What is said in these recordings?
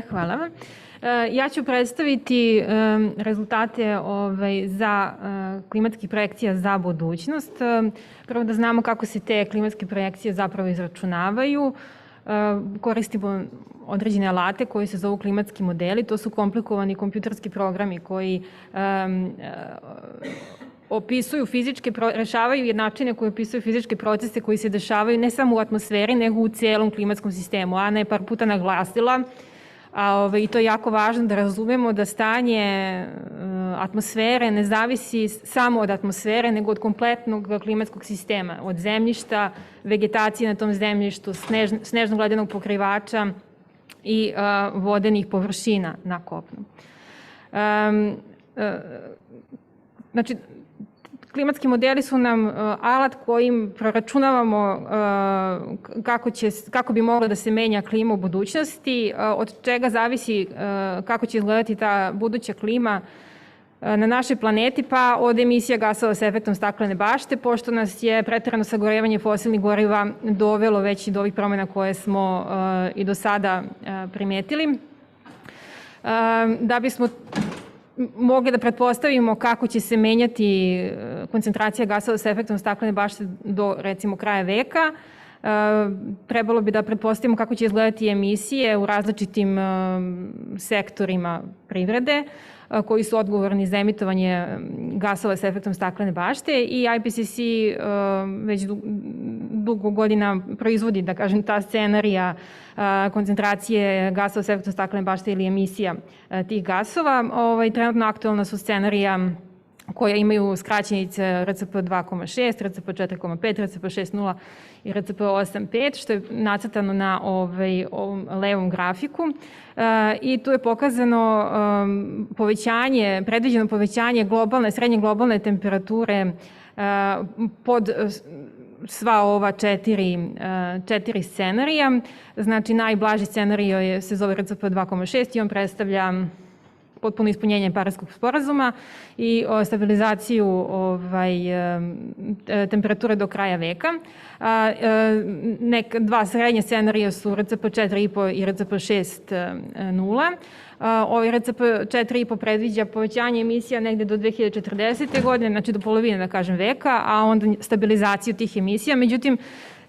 Hvala vam. Ja ću predstaviti rezultate za klimatskih projekcija za budućnost. Prvo da znamo kako se te klimatske projekcije zapravo izračunavaju. Koristimo određene alate koji se zovu klimatski modeli. To su komplikovani kompjuterski programi koji opisuju rešavaju načine koji opisuju fizičke procese koji se dešavaju ne samo u atmosferi, nego u celom klimatskom sistemu. Ana je par puta naglasila, i to je jako važno da razumemo da stanje atmosfere ne zavisi samo od atmosfere, nego od kompletnog klimatskog sistema, od zemljišta, vegetacije na tom zemljištu, snežnog ledenog pokrivača i vodenih površina na kopnu. Znači, klimatski modeli su nam alat kojim proračunavamo kako bi mogla da se menja klima u budućnosti, od čega zavisi kako će izgledati ta buduća klima na našoj planeti, pa od emisija gasova sa efektom staklene bašte, pošto nas je preterano sagorevanje fosilnih goriva dovelo već i do ovih promena koje smo i do sada primetili. Da bismo mogli da pretpostavimo kako će se menjati koncentracija gasova sa efektom staklene bašte do, recimo, kraja veka, trebalo bi da pretpostavimo kako će izgledati emisije u različitim sektorima privrede koji su odgovorni za emitovanje gasova sa efektom staklene bašte i IPCC već dugo godina proizvodi, da kažem, ta scenarija koncentracije gasova sa efektom staklene bašte ili emisija tih gasova. Trenutno aktualna su scenarija koja imaju skraćenice RCP 2,6, RCP 4,5, RCP 6,0 i RCP 8,5, što je nacrtano na ovom levom grafiku. I tu je pokazano predviđeno povećanje srednje globalne temperature pod sva ova četiri scenarija. Znači, najblaži scenarij se zove RCP 2,6 i on predstavlja potpuno ispunjenje Pariskog sporazuma i stabilizaciju temperature do kraja veka. Dva srednje scenarija su RCP 4,5 i RCP 6,0. Ovaj RCP 4,5 predviđa povećanje emisija negde do 2040. godine, znači do polovine, da kažem, veka, a onda stabilizaciju tih emisija. Međutim,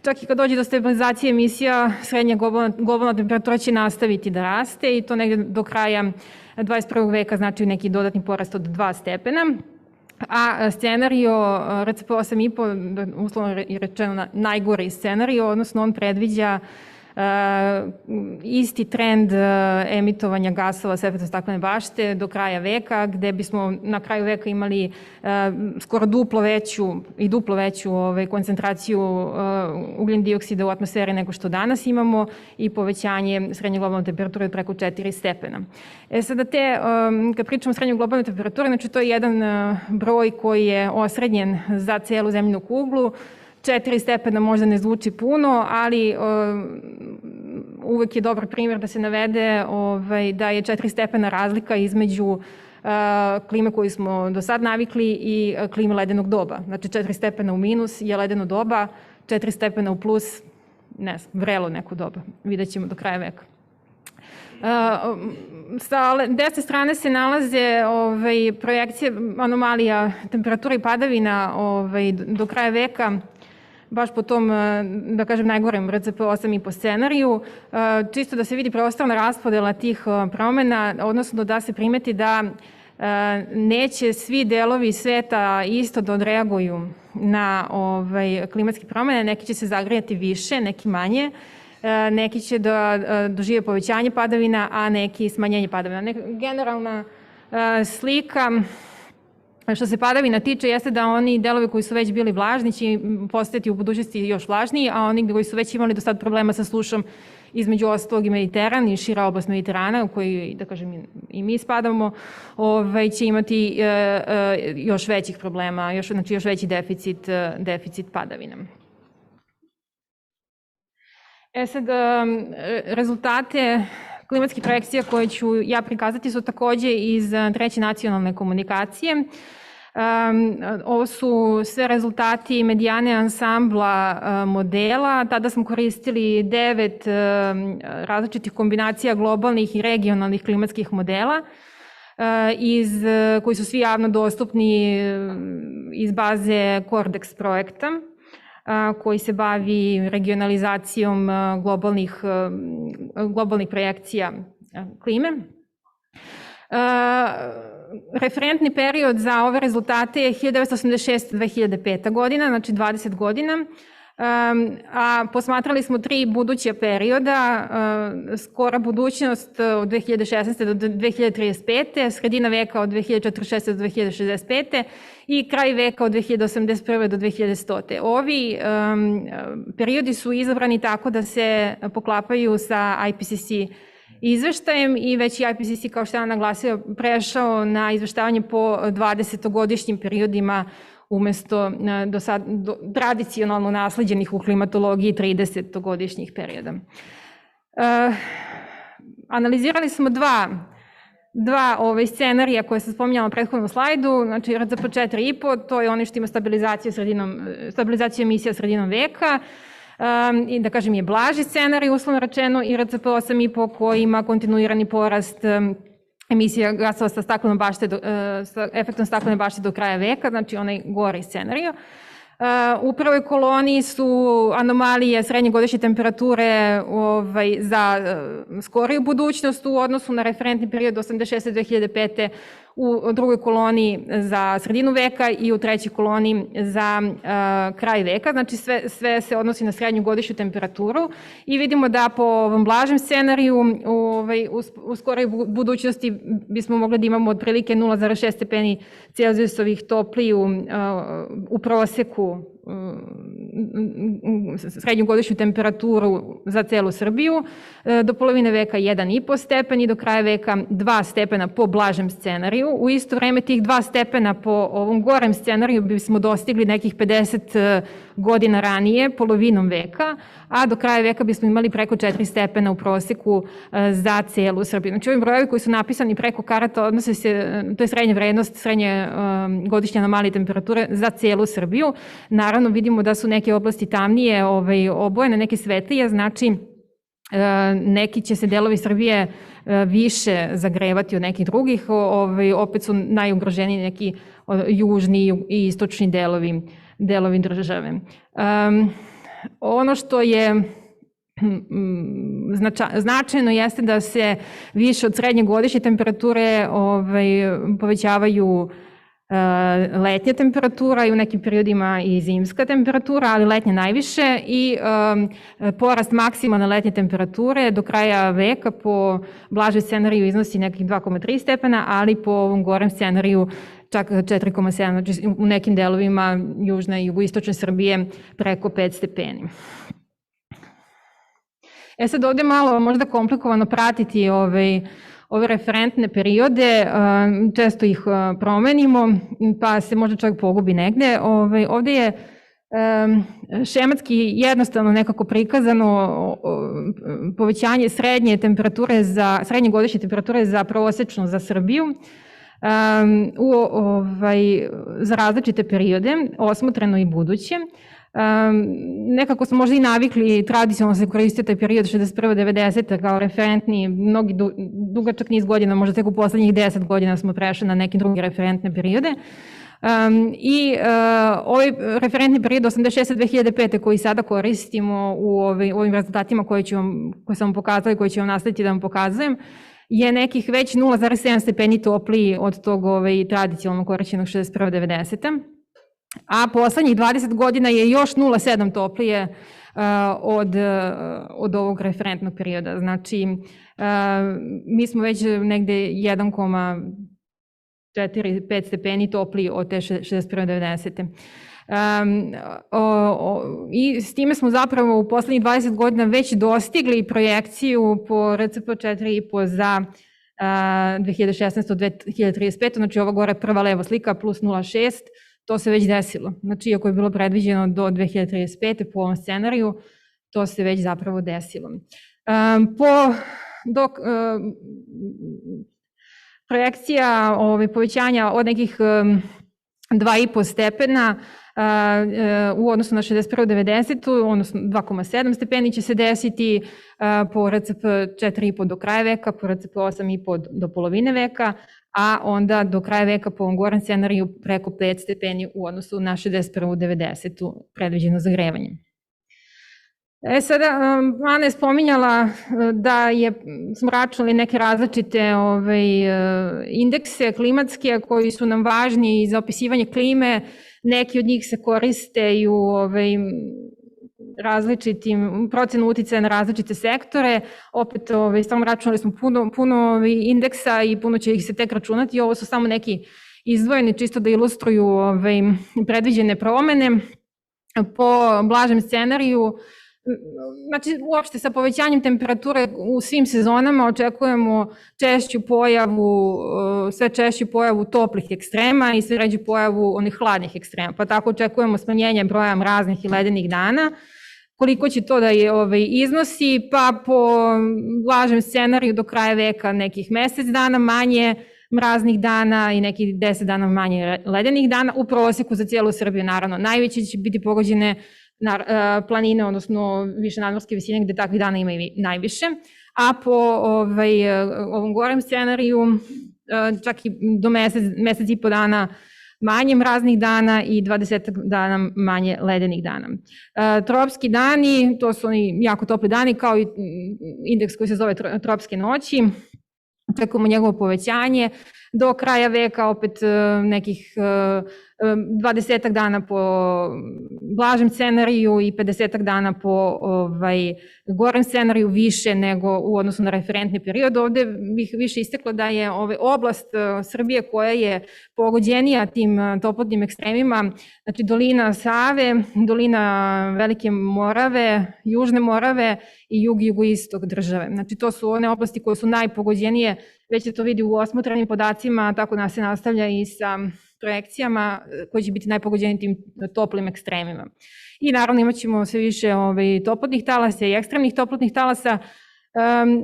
čak i kad dođe do stabilizacije emisija, srednja globalna temperatura će nastaviti da raste i to negde do kraja 21. veka znači neki dodatni porast od 2 stepena. A scenario RCP 8,5, uslovno rečeno najgori scenario, odnosno on predviđa isti trend emitovanja gasova sa efektom staklene bašte do kraja veka, gde bismo na kraju veka imali skoro duplo veću koncentraciju ugljen dioksida u atmosferi nego što danas imamo i povećanje srednje globalne temperature preko 4 stepena. Sada kad pričamo o srednjoj globalnoj temperaturi, znači to je jedan broj koji je osrednjen za celu zemljinu kuglu. 4 stepena možda ne zvuči puno, ali uvek je dobar primjer da se navede da je 4 stepena razlika između klime koju smo do sad navikli i klime ledenog doba. Znači 4 stepena u minus je ledeno doba, 4 stepena u plus, ne znam, vrelo neko doba. Vidjet ćemo do kraja veka. Sa desne strane se nalaze projekcije anomalija temperatura i padavina do kraja veka, baš po tom, da kažem, najgorem RCP 8,5 scenariju, čisto da se vidi preostrana raspodela tih promena, odnosno da se primeti da neće svi delovi sveta isto da odreaguju na klimatske promene, neki će se zagrejati više, neki manje, neki će da dožive povećanje padavina, a neki smanjenje padavina. Generalna slika što se padavina tiče jeste da oni delovi koji su već bili vlažni će postati u budućnosti još vlažniji, a oni koji su već imali do sad problema sa sušom, između ostalog i Mediteran i šira oblast Mediterana, u kojoj, da kažem, i mi spadamo, će imati još većih problema, znači još veći deficit padavina. Sad, rezultate klimatskih projekcija koje ću ja prikazati su takođe iz treće nacionalne komunikacije. Ovo su sve rezultati medijane ansambla modela. Tada smo koristili 9 različitih kombinacija globalnih i regionalnih klimatskih modela koji su svi javno dostupni iz baze Cordex projekta, koji se bavi regionalizacijom globalnih projekcija klime. Referentni period za ove rezultate je 1986-2005 godina, znači 20 godina, a posmatrali smo 3 buduća perioda, skora budućnost od 2016. do 2035. Sredina veka od 2046. do 2065. i kraj veka od 2081. do 2100. Ovi periodi su izabrani tako da se poklapaju sa IPCC izveštajem i već je IPCC, kao što je naglasio, prešao na izveštavanje po 20-godišnjim periodima umesto tradicionalno nasleđenih u klimatologiji 30-godišnjih perioda. Analizirali smo dva scenarija koje sam spominjala u prethodnom slajdu, znači RCP 4,5, to je ono što ima stabilizaciju emisija sredinom veka, i da kažem je blaži scenarij, uslovno rečeno, i RCP 8,5 koji ima kontinuirani porast emisija gasova sa efektom staklene bašte do kraja veka, znači onaj gori scenarij. U prvoj koloni su anomalije srednje godišnje temperature za skoriju budućnost u odnosu na referentni period 86-2005. U drugoj koloni za sredinu veka i u trećoj koloni za kraj veka, znači sve se odnosi na srednju godišnju temperaturu i vidimo da po ovom blažem scenariju u skoroj budućnosti bismo mogli da imamo otprilike 0,6 stepeni Celzijusovih topliju u proseku srednju godišnju temperaturu za celu Srbiju, do polovine veka 1,5 stepen i do kraja veka 2 stepena po blažem scenariju. U isto vreme tih 2 stepena po ovom gorem scenariju bismo dostigli nekih 50 godina ranije, polovinom veka, a do kraja veka bismo imali preko 4 stepena u proseku za celu Srbiju. Znači ovi brojevi koji su napisani preko karata odnose se, to je srednja vrednost, srednje godišnje anomalije temperature za celu Srbiju. Naravno vidimo da su neke oblasti tamnije obojene, neke svetlije, znači neki će se delovi Srbije više zagrevati od nekih drugih, opet su najugroženiji neki južni i istočni delovi države. Ono što je značajno jeste da se više od srednje godišnje temperature povećavaju letnja temperatura i u nekim periodima i zimska temperatura, ali letnja najviše i porast maksimalne letnje temperature do kraja veka po blažoj scenariju iznosi nekih 2,3 stepena, ali po ovom gorem scenariju čak 4,7, znači u nekim delovima južne i jugoistočne Srbije preko 5 stepeni. Sad ovde malo možda komplikovano pratiti ove referentne periode, često ih promenimo, pa se možda čovjek pogubi negde. Ovde je šematski jednostavno nekako prikazano povećanje srednje godišnje temperature za prosečno za Srbiju za različite periode, osmotreno i buduće. Nekako smo možda i navikli, tradicionalno se koristio taj period 61-90 kao referentni, mnogi dugačak niz godina, možda tek u poslednjih 10 godina smo prešli na neke druge referentne periode. I ovaj referentni period 86-2005 koji sada koristimo u ovim rezultatima koje sam vam pokazala i koje ću vam nastaviti da vam pokazujem, je nekih već 0,7 stepeni topliji od tog tradicionalno korišćenog 61-90. A poslednjih 20 godina je još 0,7 toplije od ovog referentnog perioda. Znači, mi smo već negde 1,4-5 stepeni topliji od te 61-90. I s time smo zapravo u poslednjih 20 godina već dostigli projekciju po RCP 4,5 za 2016-2035, znači ova gore prva leva slika plus 0,6, to se već desilo. Znači, iako je bilo predviđeno do 2035. po ovom scenariju, to se već zapravo desilo. Dok projekcija povećanja od nekih 2,5 stepena u odnosu na 61-90, odnosno 2,7 stepeni će se desiti po RCP 4,5 do kraja veka, po RCP 8,5 do polovine veka, a onda do kraja veka po ovom gorem scenariju preko 5 stepeni u odnosu na 61-90 predviđeno zagrevanje. Sada, Ana je spominjala da smo računali neke različite indekse klimatske koji su nam važni za opisivanje klime. Neki od njih se koriste i u različitim procenu uticaja na različite sektore. Opet, samo računali smo puno indeksa i puno će ih se tek računati. Ovo su samo neki izdvojeni čisto da ilustruju predviđene promene. Po blažem scenariju, znači uopšte sa povećanjem temperature u svim sezonama očekujemo sve češću pojavu toplih ekstrema i sve ređu pojavu onih hladnih ekstrema, pa tako očekujemo smanjenje broja mraznih i ledenih dana. Koliko će to da iznosi? Pa po blažem scenariju do kraja veka nekih mesec dana manje mraznih dana i nekih 10 dana manje ledenih dana. U proseku za cijelu Srbiju, naravno, najveće će biti pogođene planine, odnosno više nadmorske visine gde takvih dana ima i najviše, a po ovom gorem scenariju čak i do mesec i po dana manje mraznih dana i 20 dana manje ledenih dana. Tropski dani, to su oni jako topli dani, kao i indeks koji se zove tropske noći. Očekujemo njegovo povećanje do kraja veka, opet nekih 20 dana po blažem scenariju i 50 dana po gorem scenariju više nego u odnosu na referentni period. Ovde bih više istakla da je oblast Srbije koja je pogođenija tim toplotnim ekstremima, znači dolina Save, dolina Velike Morave, Južne Morave i jugoistok države. Znači to su one oblasti koje su najpogođenije, već se to vidi u osmotrenim podacima, tako da se nastavlja i sa projekcijama koji će biti najpogođeniji tim toplim ekstremima. I naravno imat ćemo sve više toplotnih talasa i ekstremnih toplotnih talasa,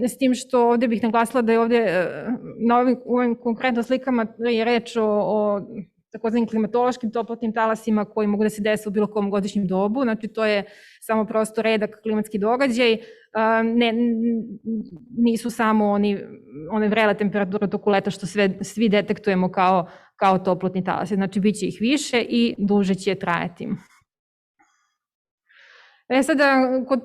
s tim što ovde bih naglasila da je ovde na ovim konkretno slikama je reč o takozvanim klimatološkim toplotnim talasima koji mogu da se dese u bilo kom godišnjem dobu, znači to je samo prosto redak klimatski događaj, nisu samo one vrele temperature toku leta što svi detektujemo kao toplotni talasi, znači bit će ih više i duže će trajati. Sada, kod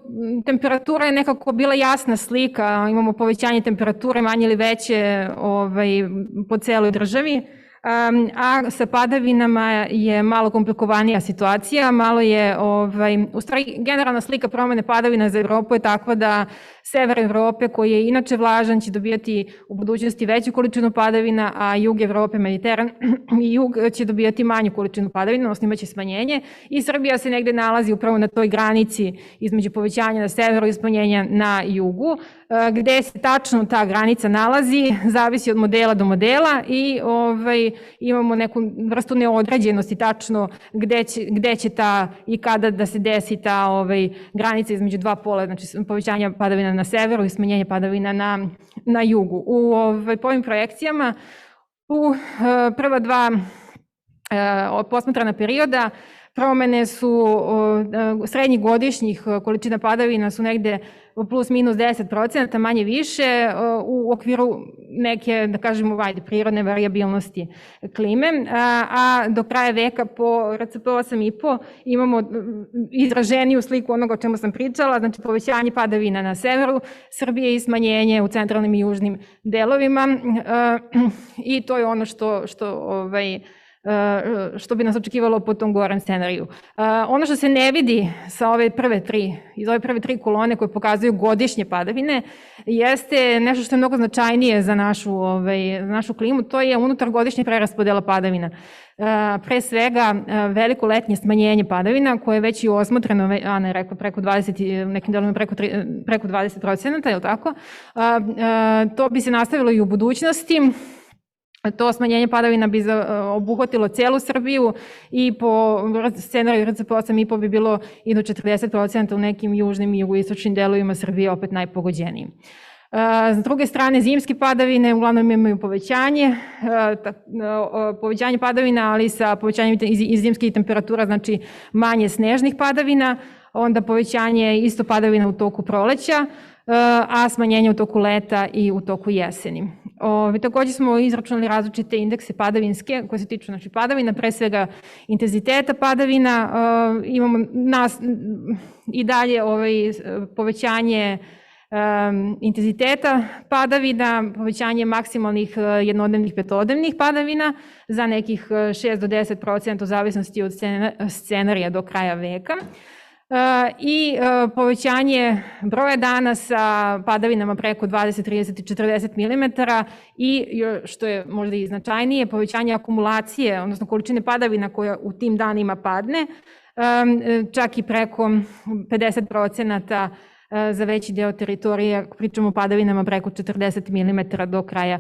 temperatura je nekako bila jasna slika, imamo povećanje temperature manje ili veće po celoj državi, a sa padavinama je malo komplikovanija situacija, malo je, u stvari generalna slika promene padavina za Evropu je takva da sever Evrope koji je inače vlažan će dobijati u budućnosti veću količinu padavina, a jug Evrope, Mediteran i jug će dobijati manju količinu padavina, odnosno imaće smanjenje i Srbija se negde nalazi upravo na toj granici između povećanja na severu i smanjenja na jugu. Gde se tačno ta granica nalazi, zavisi od modela do modela i imamo neku vrstu neodređenosti tačno gde će ta i kada da se desi ta granica između dva pola, znači povećanja padavina na severu i smanjenje padavina na jugu. Po ovim projekcijama u prva dva posmatrana perioda promene su srednjih godišnjih količina padavina su negde plus minus 10%, manje više, u okviru neke, da kažemo, prirodne variabilnosti klime, a do kraja veka po RCP 8,5 imamo izraženiju sliku onoga o čemu sam pričala, znači povećanje padavina na severu Srbije i smanjenje u centralnim i južnim delovima i to je ono što bi nas očekivalo po tom gorem scenariju. Ono što se ne vidi iz ove prve tri kolone koje pokazuju godišnje padavine jeste nešto što je mnogo značajnije za našu klimu, to je unutargodišnja preraspodela padavina. Pre svega veliko letnje smanjenje padavina koje je već i osmotreno, Ana je rekla preko 20, nekim delovima preko 20%, je li tako? To bi se nastavilo i u budućnosti. To smanjenje padavina bi obuhvatilo celu Srbiju i po scenariju RCP 8,5 bi bilo i do 40% u nekim južnim i jugoistočnim delovima Srbije opet najpogođenijim. S druge strane, zimske padavine uglavnom imaju povećanje padavina, ali sa povećanjem iz zimskih temperatura, znači manje snežnih padavina, onda povećanje isto padavina u toku proleća, a smanjenje u toku leta i u toku jeseni. Takođe smo izračunali različite indekse padavinske koje se tiču padavina, pre svega intenziteta padavina. Imamo i dalje povećanje intenziteta padavina, povećanje maksimalnih jednodnevnih, petodnevnih padavina za nekih 6 do 10% u zavisnosti od scenarija do kraja veka. I povećanje broja dana sa padavinama preko 20, 30 i 40 mm i, što je možda i značajnije, povećanje akumulacije, odnosno količine padavina koja u tim danima padne, čak i preko 50% za veći deo teritorije, pričamo o padavinama preko 40 mm do kraja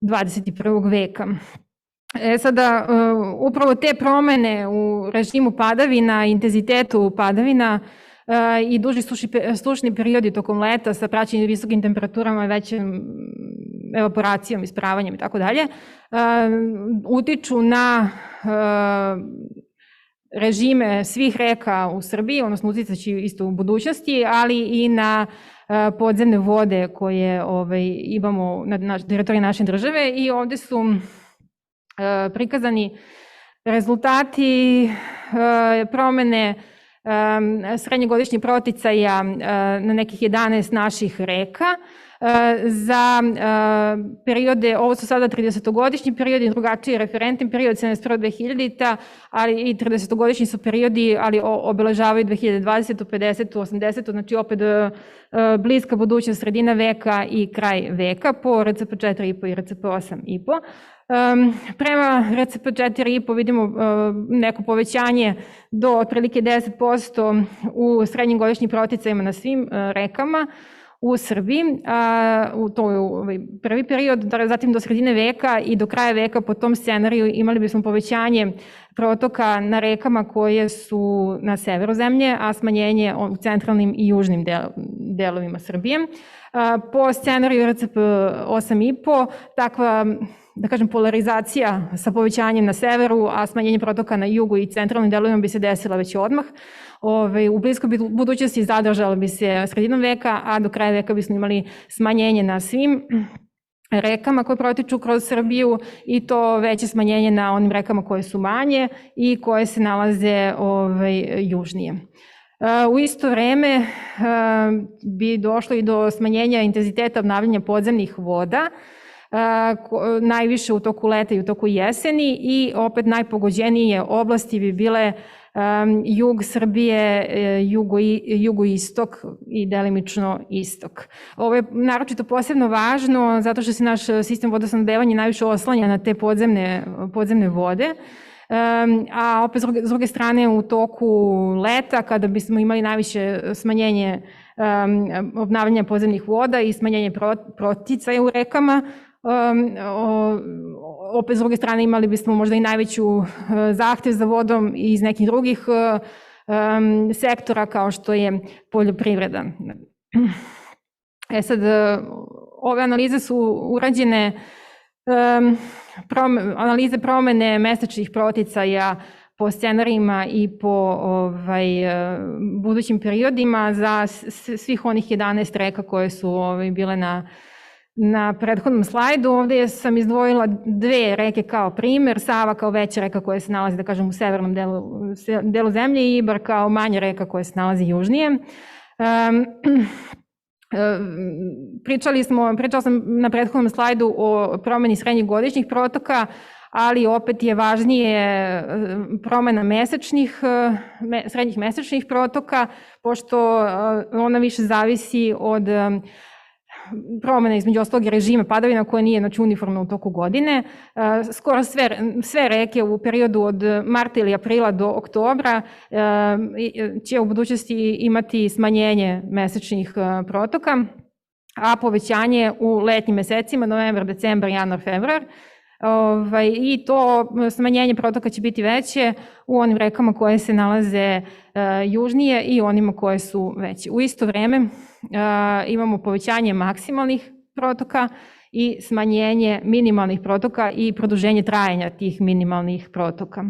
21. veka. Sada, upravo te promene u režimu padavina, intenzitetu padavina i duži sušni periodi tokom leta sa praćenjem visokim temperaturama i većom evaporacijom, ispravanjem i tako dalje, utiču na režime svih reka u Srbiji, odnosno uticaće isto u budućnosti, ali i na podzemne vode koje imamo na teritoriji naše države. I ovde su prikazani rezultati promene srednjegodišnjih proticaja na nekih 11 naših reka za periode, ovo su sada 30-godišnji periodi, drugačiji referentni period, 71-2000, ali i 30-godišnji su periodi, ali obeležavaju 2020, 50, 80, znači opet bliska budućnost, sredina veka i kraj veka po RCP 4,5 i RCP 8,5. Prema RCP 4,5 vidimo neko povećanje do otprilike 10% u srednjim godišnjim proticajima na svim rekama u Srbiji. To je prvi period, zatim do sredine veka i do kraja veka po tom scenariju imali bismo povećanje protoka na rekama koje su na severu zemlje, a smanjenje u centralnim i južnim delovima Srbije. Po scenariju RCP 8,5 takva, da kažem, polarizacija sa povećanjem na severu, a smanjenje protoka na jugu i centralnim delovima bi se desila već odmah. U bliskoj budućnosti zadržala bi se sredinom veka, a do kraja veka bismo imali smanjenje na svim rekama koje protiču kroz Srbiju i to veće smanjenje na onim rekama koje su manje i koje se nalaze južnije. U isto vreme bi došlo i do smanjenja intenziteta obnavljanja podzemnih voda, najviše u toku leta i u toku jeseni, i opet najpogođenije oblasti bi bile jug Srbije, jugoistok i delimično istok. Ovo je naročito posebno važno zato što se naš sistem vodosnabdevanja najviše oslanja na te podzemne vode, a opet s druge strane u toku leta kada bismo imali najviše smanjenje obnavljanja podzemnih voda i smanjenje proticaja u rekama, opet s druge strane imali bismo možda i najveću zahtev za vodom iz nekih drugih sektora kao što je poljoprivreda. Sad, ove analize su urađene, analize promene mesečnih proticaja po scenarijima i po budućim periodima za svih onih 11 reka koje su bile na prethodnom slajdu. Ovde sam izdvojila dve reke kao primer, Sava kao veća reka koja se nalazi, da kažem, u severnom delu zemlje i Ibar kao manja reka koja se nalazi južnije. Pričala sam na prethodnom slajdu o promeni srednjih godišnjih protoka, ali opet je važnije promena srednjih mesečnih protoka, pošto ona više zavisi od promena između ostalog režima padavina koje nije uniformno u toku godine. Skoro sve reke u periodu od marta ili aprila do oktobra će u budućnosti imati smanjenje mesečnih protoka, a povećanje u letnjim mesecima, novembar, decembar, januar, februar. I to smanjenje protoka će biti veće u onim rekama koje se nalaze južnije i onima koje su veće. U isto vreme imamo povećanje maksimalnih protoka i smanjenje minimalnih protoka i produženje trajanja tih minimalnih protoka.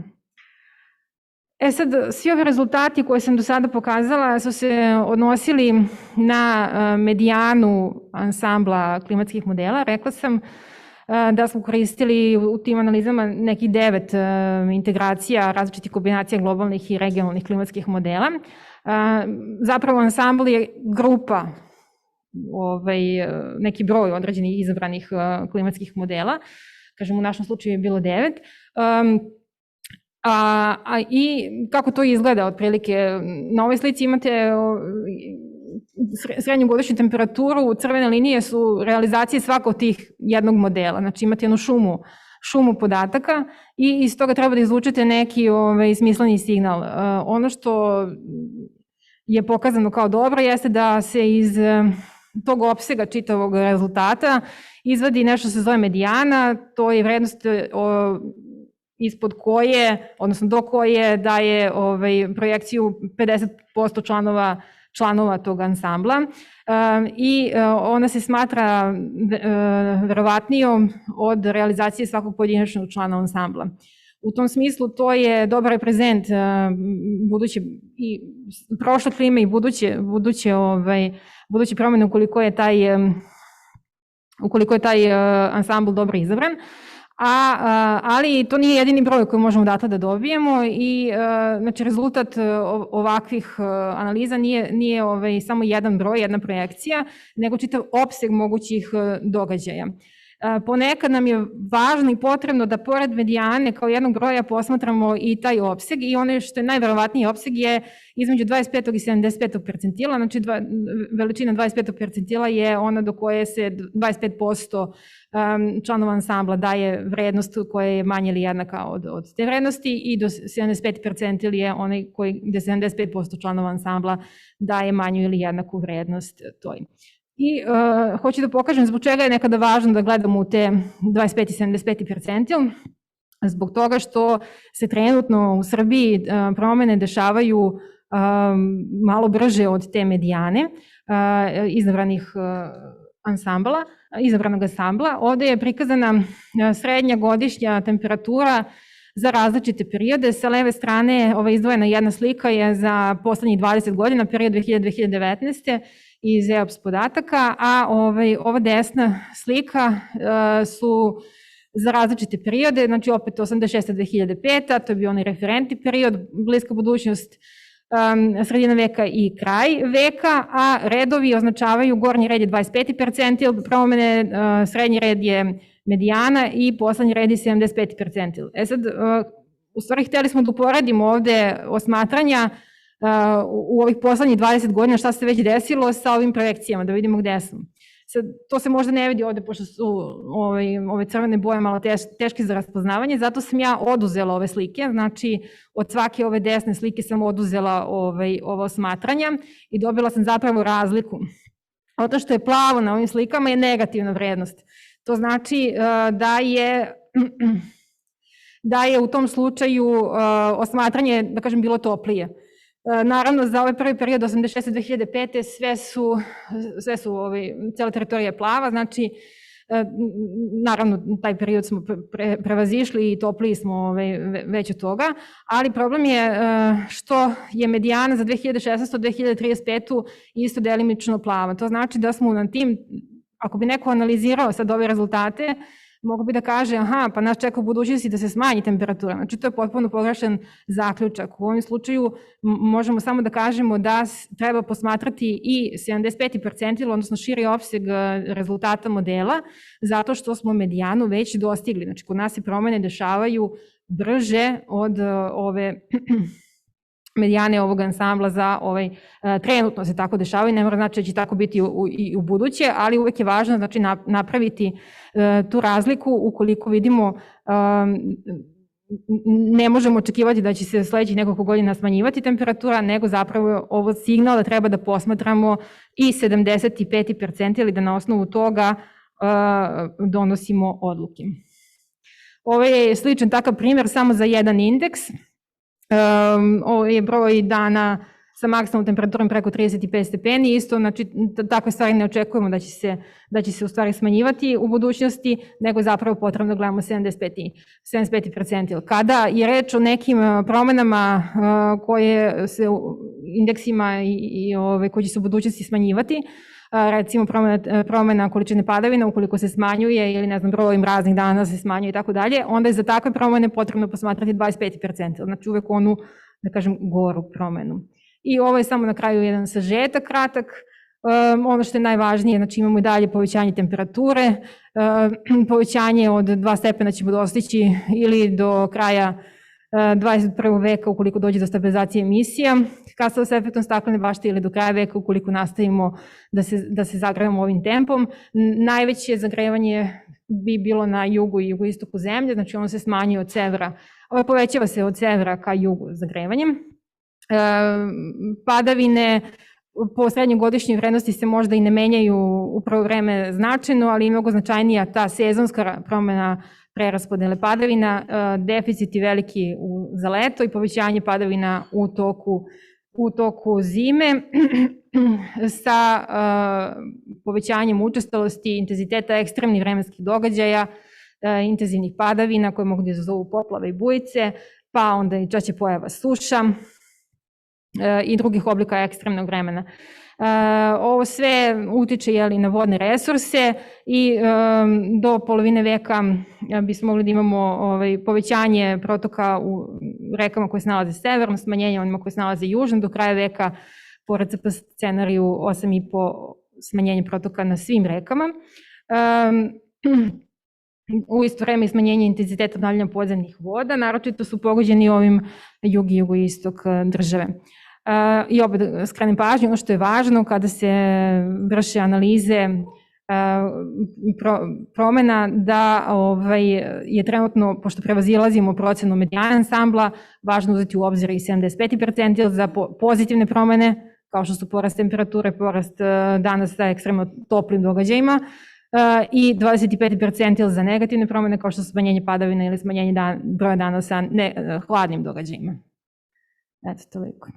Sad, svi ovi rezultati koje sam do sada pokazala su se odnosili na medijanu ansambla klimatskih modela. Rekla sam da smo koristili u tim analizama nekih 9 integracija, različitih kombinacija globalnih i regionalnih klimatskih modela. Zapravo ansambl je grupa, neki broj određenih izabranih klimatskih modela. Kažem, u našem slučaju je bilo 9. I kako to izgleda otprilike? Na ovoj slici imate srednju godišnju temperaturu, crvene linije su realizacije svakog tih jednog modela, znači imate jednu šumu podataka i iz toga treba da izvučete neki smisleni signal. Ono što je pokazano kao dobro jeste da se iz tog opsega čitavog rezultata izvadi nešto se zove medijana, to je vrednost ispod koje, odnosno do koje daje projekciju 50% članova tog ansambla i ona se smatra verovatnijom od realizacije svakog pojedinačnog člana ansambla. U tom smislu to je dobar reprezent buduće i prošle klime i buduće promjene ukoliko je taj ansambl dobro izabran. Ali to nije jedini broj koji možemo odatle da dobijemo i znači rezultat ovakvih analiza nije samo jedan broj, jedna projekcija, nego čitav opseg mogućih događaja. Ponekad nam je važno i potrebno da pored medijane kao jednog broja posmatramo i taj opseg i ono što je najverovatniji opseg je između 25. i 75. percentila, znači veličina 25. percentila je ona do koje se 25% članova ansambla daje vrednost koja je manja ili jednaka od te vrednosti i do 75 percentil je onaj gde 75% članova ansambla daje manju ili jednaku vrednost toj. I hoću da pokažem zbog čega je nekada važno da gledamo u te 25 i 75 percentil, zbog toga što se trenutno u Srbiji promene dešavaju malo brže od te medijane izabranog ansambla. Ovde je prikazana srednja godišnja temperatura za različite periode. Sa leve strane ova izdvojena jedna slika je za poslednjih 20 godina, period 2000-2019. iz EOPS podataka, a ova desna slika su za različite periode, znači opet 86-2005, to je bio onaj referentni period, bliska budućnost, sredina veka i kraj veka, a redovi označavaju gornji red je 25 percentil, promene, srednji red je medijana i poslednji red je 75 percentil. Sad, u stvari hteli smo da uporedimo ovde osmatranja u ovih poslednjih 20 godina šta se već desilo sa ovim projekcijama, da vidimo gde smo. Sad, to se možda ne vidi ovde, pošto su ove crvene boje malo teške za raspoznavanje, zato sam ja oduzela ove slike, znači od svake ove desne slike sam oduzela ova osmatranja i dobila sam zapravo razliku. Ono što je plavo na ovim slikama je negativna vrednost. To znači da je u tom slučaju osmatranje, da kažem, bilo toplije. Naravno, za ovaj prvi period 86-2005. Cela teritorija je plava, znači, naravno, taj period smo prevazišli i topliji smo već od toga, ali problem je što je medijana za 2016-2035. Isto delimično plava. To znači da smo na tim, ako bi neko analizirao sad ove rezultate, mogu bi da kaže, aha, pa nas čeka u budućnosti da se smanji temperatura. Znači, to je potpuno pogrešan zaključak. U ovom slučaju možemo samo da kažemo da treba posmatrati i 75 percentil, odnosno širi opseg rezultata modela, zato što smo medijanu već dostigli. Znači, kod nas se promene dešavaju brže od ove medijane ovog ansambla za trenutno se tako dešavaju, ne mora znači da će tako biti i u buduće, ali uvek je važno znači napraviti tu razliku ukoliko vidimo ne možemo očekivati da će se sledećih nekoliko godina smanjivati temperatura, nego zapravo ovo signal da treba da posmatramo i 75 percentil i da na osnovu toga donosimo odluke. Ovo je sličan takav primjer samo za jedan indeks. Ovo je broj dana sa maksimalnom temperaturom preko 35 stepeni. Isto, znači, takve stvari ne očekujemo da će se u stvari smanjivati u budućnosti, nego zapravo potrebno da gledamo 75 percentil. Kada je reč o nekim promenama koje se indeksima koji će se u budućnosti smanjivati, recimo promena količine padavina ukoliko se smanjuje ili ne znam broj mraznih dana se smanjuje i tako dalje, onda je za takve promene potrebno posmatrati 25 percentil, znači uvek onu, da kažem, goru promenu. I ovo je samo na kraju jedan sažetak kratak. Ono što je najvažnije, znači imamo i dalje povećanje temperature, povećanje od 2 stepena ćemo dostići ili do kraja 21. veka ukoliko dođe do stabilizacije emisija gasova sa efektom staklene bašte ili do kraja veka ukoliko nastavimo da se zagrevamo ovim tempom. Najveće zagrevanje bi bilo na jugu i jugoistoku zemlje, znači ono se smanjuje od severa, povećava se od severa ka jugu zagrevanjem. Padavine po srednjogodišnjoj vrednosti se možda i ne menjaju u prvo vreme značajno, ali je mnogo značajnija ta sezonska promena preraspodele padavina, deficiti veliki za leto i povećanje padavina u toku zime sa povećanjem učestalosti i intenziteta ekstremnih vremenskih događaja, intenzivnih padavina koje mogu da izazovu poplave i bujice, pa onda i češće pojava suša i drugih oblika ekstremnog vremena. Ovo sve utiče na vodne resurse i do polovine veka bismo mogli da imamo povećanje protoka u rekama koje se nalaze severno, smanjenje onima koje se nalaze južno, do kraja veka po RCP scenariju 8,5 smanjenje protoka na svim rekama. U isto vreme i smanjenje intenziteta obnavljanja podzemnih voda, naročito su pogođeni ovim jug i jugoistok države. I opet skrenem pažnju, ono što je važno kada se vrše analize promena da je trenutno, pošto prevazilazimo procenu medijana ansambla, važno uzeti u obzir i 75 percentil za pozitivne promene, kao što su porast temperature, porast dana sa ekstremno toplim događajima, i 25 percentil za negativne promene, kao što su smanjenje padavina ili smanjenje broja dana sa hladnim događajima. Eto, toliko.